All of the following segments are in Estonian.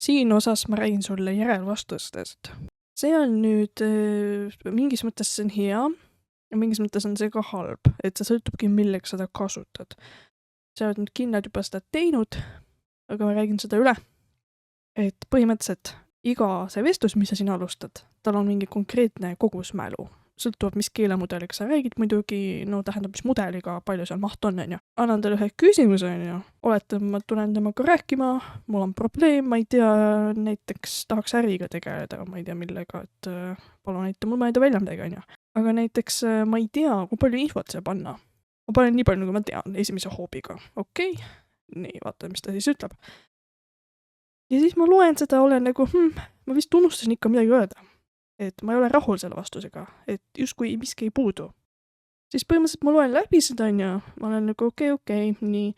Siin osas ma räägin sulle järelvastustest. See on nüüd mingis mõttes see on hea ja mingis mõttes on see ka halb, et see sõltubki, milleks seda kasutad. Sa oled nüüd kindlalt juba seda teinud, aga ma räägin seda üle, et põhimõtteliselt iga see vestlus, mis sa siin alustad, tal on mingi konkreetne kogusmälu. Sõltuvalt, mis keelemudeliga sa räägid muidugi, no tähendab, mis mudeliga, palju seal maht on, onju. Annan talle ühe küsimuse, onju. Oletan, ma tulen temaga rääkima, mul on probleem, ma ei tea, näiteks tahaks äriga tegeleda, ma ei tea millega, et palun näita mul mõelda välja midagi, onju. Aga näiteks ma ei tea, kui palju infot siia panna. Ma panen nii palju, nagu ma tean, esimese hoobiga. Okei. Nii, vaata, mis ta siis ütleb. Ja siis ma loen seda, olen nagu, ma vist unustasin ikka midagi öelda. Et ma ei ole rahul selle vastusega, et justkui miski ei puudu. Siis põhimõtteliselt ma loen läbi seda, onju, ma olen nagu okei, nii.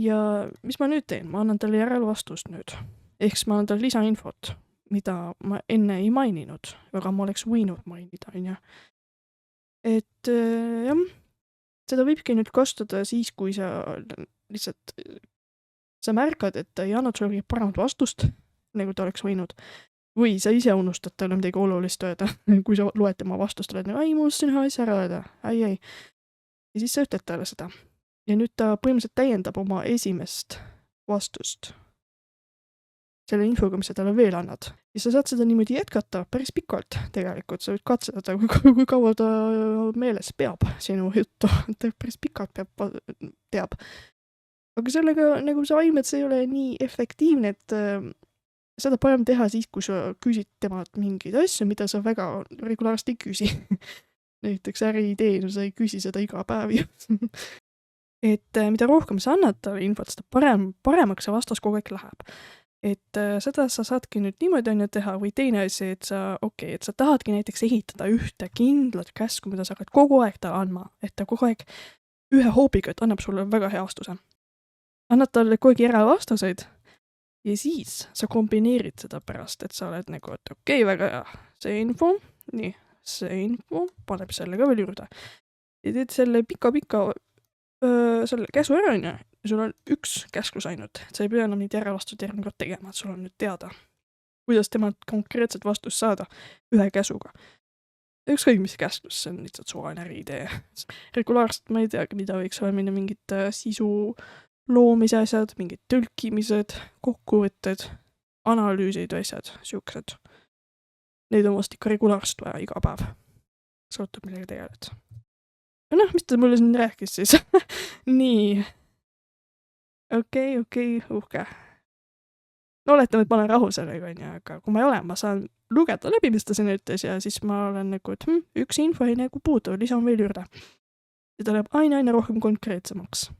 Ja mis ma nüüd teen? Ma annan talle järelvastust nüüd. Ehk siis ma annan talle lisainfot, mida ma enne ei maininud, aga ma oleks võinud mainida, onju. Et jah, seda võibki nüüd kasutada siis, kui sa lihtsalt sa märkad, et ta ei annab sulle paremat vastust, nagu ta oleks võinud. Või sa ise unustad talle midagi olulist öelda, kui sa loed tema vastust, oled nagu, ei, ma unustasin ühe asja ära öelda, ei. Ja siis sa ütled talle seda. Ja nüüd ta põhimõtteliselt täiendab oma esimest vastust selle infoga, mis sa talle veel annad. Ja sa saad seda niimoodi jätkata päris pikalt tegelikult, sa võid katsetada, kui kaua ta meeles peab sinu juttu, ta päris pikalt teab. Aga sellega, nagu sa aimad, see ei ole nii efektiivne, et seda parem teha siis, kui sa küsid temalt mingeid asju, mida sa väga regulaarselt ei küsi. Näiteks äriideen, sa ei küsi seda iga päev. Et mida rohkem sa annad talle infot, seda paremaks see vastus kogu aeg läheb. Et seda sa saadki nüüd niimoodi on teha või teine asi, et et sa tahadki näiteks ehitada ühte kindlat käsku, mida sa hakkad kogu aeg talle andma, et ta kogu aeg ühe hoobiga, et annab sulle väga hea vastuse. Annad talle kogu aeg järelvastuseid. Ja siis sa kombineerid seda pärast, et sa oled nagu, et okei, väga hea, see info, paneb sellega veel juurde. Ja teed selle pika selle käsu ära, ja sul on üks käsklus ainult, et sa ei pea enam neid järelvastused järgmine kord tegema, et sul on nüüd teada, kuidas temalt konkreetset vastust saada ühe käsuga. Ükskõik mis käsklus, see on lihtsalt suvaline äriidee. Regulaarselt ma ei teagi, mida võiks olla minna mingit sisu loomise asjad, mingid tõlkimised, kokkuvõtted, analüüsid või asjad, siuksed. Neid on vast ikka regulaarselt vaja iga päev. Sõltub millega tegeled. No, mis ta mulle siin rääkis siis? Nii. Okei, uhke. No oletame, et ma olen rahul sellega, aga kui ma ei ole, ma saan lugeda läbi, mis ta siin ütles ja siis ma olen nagu, et üks info ei nagu puudu, lisan veel juurde. Ja ta läheb aina rohkem konkreetsemaks.